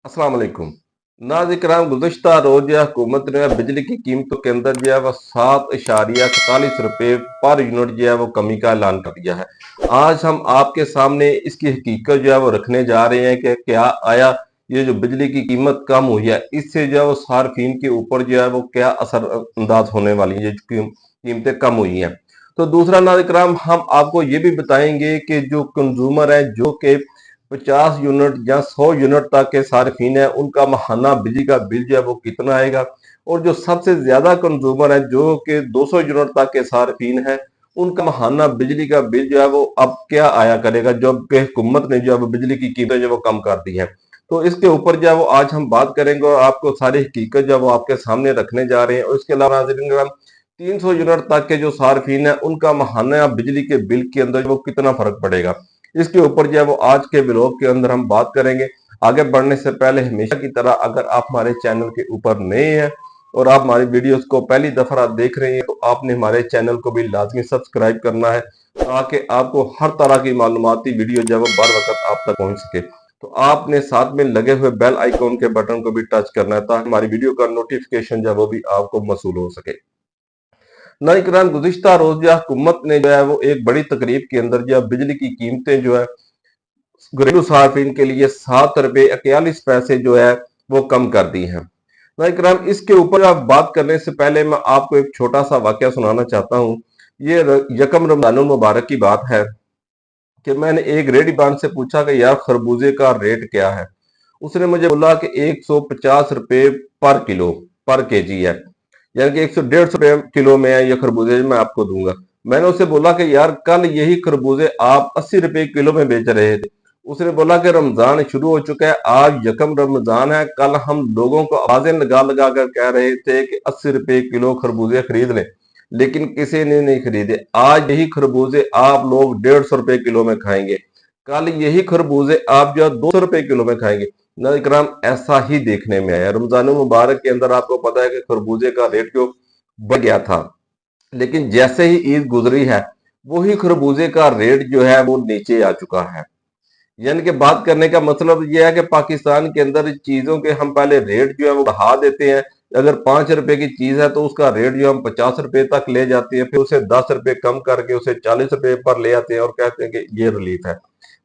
अस्सलाम वालेकुम। नाज़रीन किराम, गुज़िश्ता रोज़ जो है हुकूमत ने बिजली की कीमतों के अंदर जो है वो 7.41 रुपये पर यूनिट जो है वो कमी का ऐलान कर दिया है। आज हम आपके सामने इसकी हकीकत जो है वो रखने जा रहे हैं कि क्या आया ये जो बिजली की कीमत कम हुई है, इससे जो है वो सार्फिन के ऊपर जो है वो क्या असर अंदाज होने वाली है, ये जो कीमतें कम हुई हैं। तो दूसरा नाज़रीन किराम, हम आपको ये भी बताएंगे कि जो कंज्यूमर है, जो कि 50 यूनिट या 100 यूनिट तक के सार्फिन है, उनका माहाना बिजली का बिल जो है वो कितना आएगा। और जो सबसे ज्यादा कंज्यूमर है, जो कि 200 यूनिट तक के सार्फिन है, उनका माहाना बिजली का बिल जो है वो अब क्या आया करेगा, जब कि हुकूमत ने जो है वो बिजली की कीमतें जो है वो कम कर दी है। तो इसके ऊपर जो है वो आज हम बात करेंगे और आपको सारी हकीकत जो है वो आपके सामने रखने जा रहे हैं। और इसके अलावा नाज़रीन, हम 300 यूनिट तक के जो सार्फिन है, उनका माहाना बिजली के बिल के अंदर वो कितना फर्क पड़ेगा, इसके ऊपर जो है वो आज के व्लॉग के अंदर हम बात करेंगे। आगे बढ़ने से पहले हमेशा की तरह, अगर आप हमारे चैनल के ऊपर नए हैं और आप हमारी वीडियोस को पहली दफा देख रहे हैं, तो आपने हमारे चैनल को भी लाजमी सब्सक्राइब करना है, ताकि आपको हर तरह की मालूमाती वीडियो जो है वो बर वक्त आप तक पहुंच सके। तो आपने साथ में लगे हुए बेल आइकॉन के बटन को भी टच करना है, ताकि हमारी वीडियो का नोटिफिकेशन जो है वो भी आपको मसूल हो सके। नाज़रीन, गुज़िश्ता रोज जो हुकूमत ने जो है वो एक बड़ी तकरीब के अंदर जो है बिजली की कीमतें जो है घरेलू सार्फिन के लिए 7 रुपये 41 पैसे जो है वो कम कर दी है। नाज़रीन, इसके ऊपर आप बात करने से पहले मैं आपको एक छोटा सा वाकया सुनाना चाहता हूँ। ये यकम रमजानुल मुबारक की बात है कि मैंने एक रेडीबान से पूछा कि यार खरबूजे का रेट क्या है। उसने मुझे बोला कि 150 रुपये पर किलो, पर केजी है, यानी कि 100 150 रुपये किलो में है ये खरबूजे मैं आपको दूंगा। मैंने उसे बोला कि यार कल यही खरबूजे आप 80 रुपये किलो में बेच रहे थे। उसने बोला कि रमजान शुरू हो चुका है, आज यकम रमजान है, कल हम लोगों को आवाजें लगा लगा कर कह रहे थे कि 80 रुपये किलो खरबूजे खरीद लें, लेकिन किसी ने नहीं खरीदे। आज यही खरबूजे आप लोग 150 रुपये किलो में खाएंगे, कल यही खरबूजे आप जो 200 रुपये किलो में खाएंगे। ना इकराम, ऐसा ही देखने में आया रमजान मुबारक के अंदर। आपको पता है कि खरबूजे का रेट जो बढ़ गया था, लेकिन जैसे ही ईद गुजरी है, वही खरबूजे का रेट जो है वो नीचे आ चुका है। यानी कि बात करने का मतलब यह है कि पाकिस्तान के अंदर चीजों के हम पहले रेट जो है वो बढ़ा देते हैं। अगर 5 रुपए की चीज है तो उसका रेट जो हम 50 रुपए तक ले जाते हैं, फिर उसे 10 रुपए कम करके उसे 40 रुपए पर ले आते हैं और कहते हैं कि ये रिलीफ है।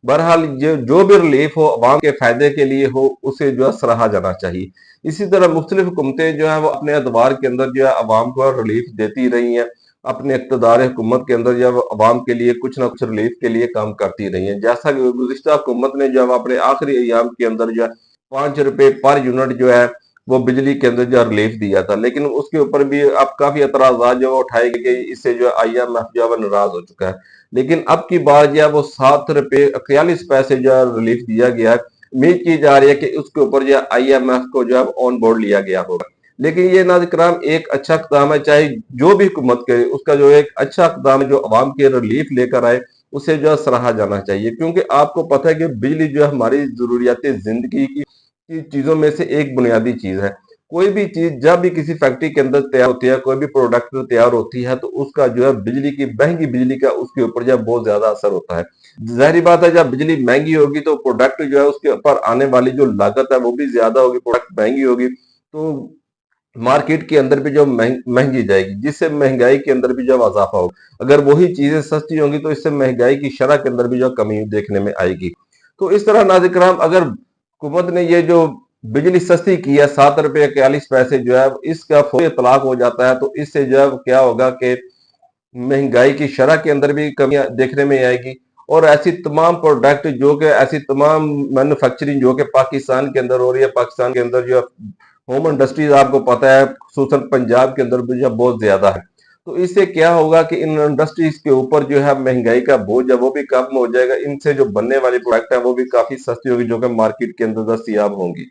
बहरहाल ये जो भी रिलीफ हो, अवाम के फायदे के लिए हो, उसे जो है सराहा जाना चाहिए। इसी तरह मुख्तलिफ हुकूमतें जो है वो अपने अदवार के अंदर जो है अवाम को रिलीफ देती रही हैं। अपने इक़्तिदार हुकूमत के अंदर जब अवाम के लिए कुछ ना कुछ रिलीफ के लिए काम करती रही है। जैसा कि गुज़िश्ता हुकूमत ने जब अपने आखिरी अय्याम के अंदर जो है 5 रुपए पर यूनिट जो है वो बिजली के अंदर जो रिलीफ दिया था, लेकिन उसके ऊपर भी अब काफी एतराजात जो उठाए गए, इससे जो IMF जो है नाराज हो चुका है। लेकिन अब की बार जो है वो 7 रुपए 41 पैसे जो है रिलीफ दिया गया है। उम्मीद की जा रही है कि उसके ऊपर जो है IMF को जो है ऑन बोर्ड लिया गया होगा। लेकिन ये नाज़रीन किराम एक अच्छा इक़दाम है, चाहे जो भी हुकूमत करे, उसका जो एक अच्छा इक़दाम है जो अवाम के रिलीफ लेकर आए, उसे जो है सराहा जाना चाहिए। क्योंकि आपको पता है कि बिजली जो है हमारी जरूरियात जिंदगी की चीजों में से एक बुनियादी चीज है। कोई भी चीज जब भी किसी फैक्ट्री के अंदर तैयार होती है, कोई भी प्रोडक्ट तैयार होती है, तो उसका जो है बिजली की, महंगी बिजली का उसके ऊपर जो है बहुत ज्यादा असर होता है। जाहिर बात है, जब बिजली महंगी होगी तो प्रोडक्ट जो है उसके ऊपर आने वाली जो लागत है वो भी ज्यादा होगी, प्रोडक्ट महंगी होगी, तो मार्केट के अंदर भी जो महंगी जाएगी, जिससे महंगाई के अंदर भी जो इजाफा होगा। अगर वही चीजें सस्ती होंगी तो इससे महंगाई की शरह के अंदर भी जो कमी देखने में आएगी। तो इस तरह नाज़रीन किराम, अगर हुकूमत ने ये जो बिजली सस्ती की है 7 रुपए 41 पैसे जो है इसका फौरी इतलाक हो जाता है, तो इससे जो है क्या होगा कि महंगाई की शरह के अंदर भी कमियां देखने में आएगी। और ऐसी तमाम प्रोडक्ट जो कि ऐसी तमाम मैन्युफैक्चरिंग जो कि पाकिस्तान के अंदर हो रही है, पाकिस्तान के अंदर जो होम इंडस्ट्रीज आपको पता है खुसूसन पंजाब के अंदर भी जो बहुत ज्यादा है, तो इससे क्या होगा कि इन इंडस्ट्रीज के ऊपर जो है महंगाई का बोझ है वो भी कम हो जाएगा। इनसे जो बनने वाली प्रोडक्ट है वो भी काफी सस्ती होगी, जो कि मार्केट के अंदर दस्तयाब होंगी।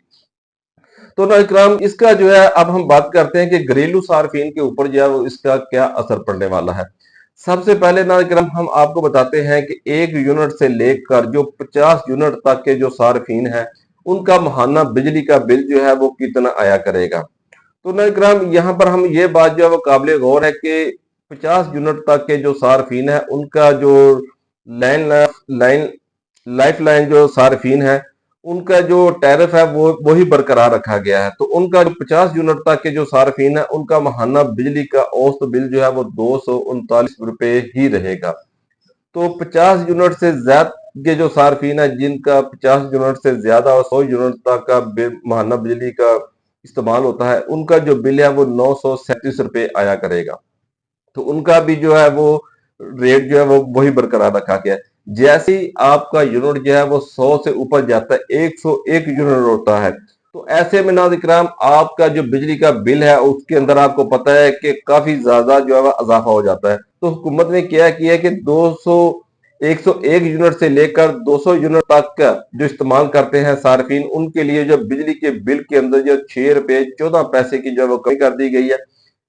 तो ना इकराम, इसका जो है अब हम बात करते हैं कि घरेलू सार्फिन के ऊपर जो है वो इसका क्या असर पड़ने वाला है। सबसे पहले ना इकराम, हम आपको बताते हैं कि 1 यूनिट से लेकर जो 50 यूनिट तक के जो सार्फिन है, उनका माहाना बिजली का बिल जो है वो कितना आया करेगा। तो ना इकराम, यहाँ पर हम ये बात जो है वो काबिल गौर है कि 50 यूनिट तक के जो सार्फिन है, उनका जो लाइन लाइन लाइफ लाइन जो सार्फिन है उनका जो टैरिफ है वो वही बरकरार रखा गया है। तो उनका जो 50 यूनिट तक के जो सार्फिन है उनका माहाना बिजली का औसत बिल जो है वो 239 रुपए ही रहेगा। तो 50 यूनिट से ज्यादा के जो सार्फिन है जिनका 50 यूनिट से ज्यादा और 100 यूनिट तक का माहाना बिजली का इस्तेमाल होता है उनका जो बिल है वो 937 रुपए आया करेगा। तो उनका भी जो है वो रेट जो है वो वही बरकरार रखा गया है। जैसे ही आपका यूनिट जो है वो 100 से ऊपर जाता है, 101 यूनिट होता है, तो ऐसे में नाज़रीन इकराम आपका जो बिजली का बिल है उसके अंदर आपको पता है कि काफी ज्यादा जो है वो इजाफा हो जाता है। तो हुकूमत ने क्या किया है कि 101 यूनिट से लेकर 200 यूनिट तक का जो इस्तेमाल करते हैं सार्फिन उनके लिए जो बिजली के बिल के अंदर जो 6 रुपए 14 पैसे की जो वो कमी कर दी गई है।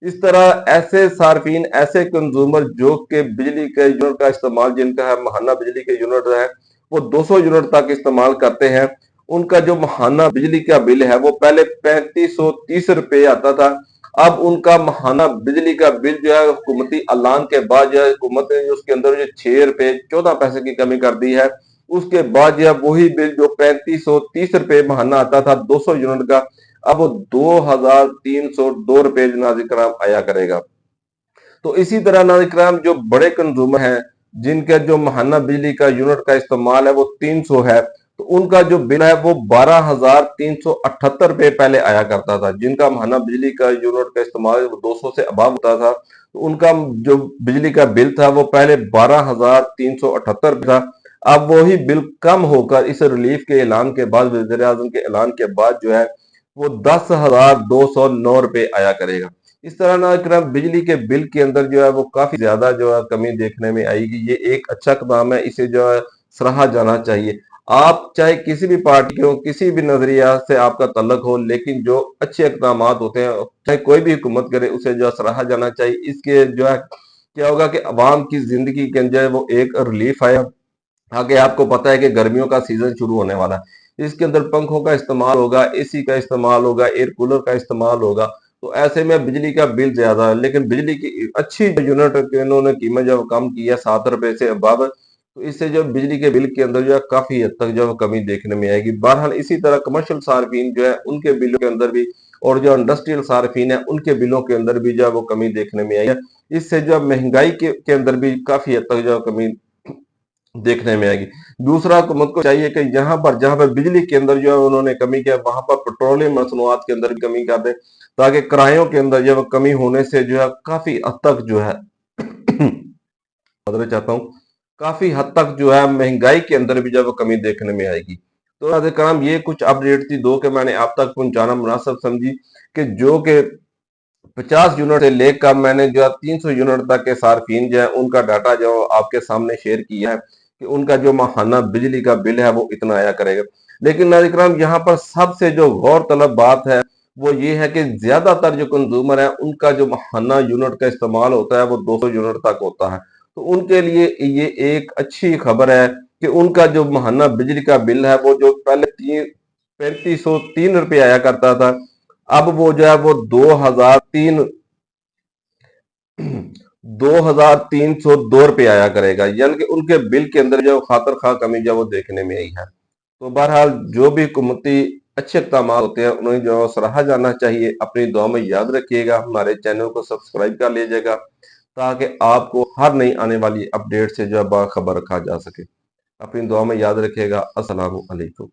इस तरह ऐसे सार्फिन ऐसे कंज्यूमर जो के बिजली के यूनिट का इस्तेमाल जिनका है माहाना बिजली के यूनिट है वो 200 यूनिट तक इस्तेमाल करते हैं, उनका जो माहाना बिजली का बिल है वो पहले 3530 रुपए आता था। अब उनका माहाना बिजली का बिल जो है हुकूमती ऐलान के बाद जो है हुकूमत ने उसके अंदर जो 6 रुपए 14 पैसे की कमी कर दी है। उसके बाद जो है वही बिल जो 3530 रुपए माहाना आता था 200 यूनिट का अब वो 2302 रुपए नाज़रीन कराम आया करेगा। तो इसी तरह नाज़रीन कराम जो बड़े कंज्यूमर हैं जिनका जो माहाना बिजली का यूनिट का इस्तेमाल है वो 300 है, तो उनका जो बिल है वो 12,378 रुपए पहले आया करता था। जिनका माहाना बिजली का यूनिट का इस्तेमाल 200 से अबव होता था तो उनका जो बिजली का बिल था वो पहले 12,378 था। अब वही बिल कम होकर इस रिलीफ के ऐलान के बाद वज़ीर आज़म के ऐलान के बाद जो है वो 10,209 रुपए आया करेगा। इस तरह ना अगर बिजली के बिल के अंदर जो है वो काफी ज्यादा जो है कमी देखने में आएगी। ये एक अच्छा कदम है, इसे जो है सराहा जाना चाहिए। आप चाहे किसी भी पार्टी के हो, किसी भी नजरिया से आपका तल्लक हो, लेकिन जो अच्छे इकदाम होते हैं चाहे कोई भी हुकूमत करे उसे जो है सराहा जाना चाहिए। इसके जो है क्या होगा कि अवाम की जिंदगी के अंदर वो एक रिलीफ आया। आगे आपको पता है कि गर्मियों का सीजन शुरू होने वाला है, इसके अंदर पंखों का इस्तेमाल होगा, एसी का इस्तेमाल होगा, एयर कूलर का इस्तेमाल होगा। तो ऐसे में बिजली का बिल ज्यादा है, लेकिन बिजली की अच्छी यूनिट की इन्होंने कीमत जो कम की है 7 रुपए से अबव, तो इससे जो बिजली के बिल के अंदर जो है काफी हद तक जो है कमी देखने में आएगी। बहरहाल इसी तरह कमर्शियल सार्फिन जो है उनके बिलों के अंदर भी और जो इंडस्ट्रियल सार्फिन है उनके बिलों के अंदर भी जो है वो कमी देखने में आई है। इससे जो है महंगाई के अंदर भी काफी हद तक जो है कमी देखने में आएगी। दूसरा हुकूमत को चाहिए कि यहाँ पर जहाँ पर बिजली के अंदर जो है उन्होंने कमी किया वहां पर पेट्रोलियम मसनूआत के अंदर भी कमी कर दे, ताकि किरायों के अंदर जो है कमी होने से जो है काफी हद तक जो है बदलना चाहता हूँ, काफी हद तक जो है महंगाई के अंदर भी जो है वो कमी देखने में आएगी। तो नाज़रीन कराम ये कुछ अपडेट थी दो के मैंने आप तक पहुंचाना मुनासिब समझी कि जो कि 50 यूनिट से लेकर मैंने जो है 300 यूनिट तक के सार्फिन जो है उनका डाटा जो आपके सामने शेयर किया है कि उनका जो माहाना बिजली का बिल है वो इतना आया करेगा। लेकिन नाज़रीन कराम यहाँ पर सबसे जो गौर तलब बात है वो ये है कि ज्यादातर जो कंज्यूमर है उनका जो माहाना यूनिट का इस्तेमाल होता है वो 200 यूनिट तक होता है। तो उनके लिए ये एक अच्छी खबर है कि उनका जो माहाना बिजली का बिल है वो जो पहले 3503 रुपये आया करता था अब वो जो है वो 2302 रुपये आया करेगा, यानी कि उनके बिल के अंदर जो खातर खा कमी जो वो देखने में आई है। तो बहरहाल जो भी हुकूमती अच्छे इक़दाम होते हैं उन्हें जो सराहा जाना चाहिए। अपनी दुआ में याद रखिएगा, हमारे चैनल को सब्सक्राइब कर लीजिएगा ताकि आपको हर नई आने वाली अपडेट से जो है बाखबर रखा जा सके। अपनी दुआ में याद रखिएगा। अस्सलामु अलैकुम।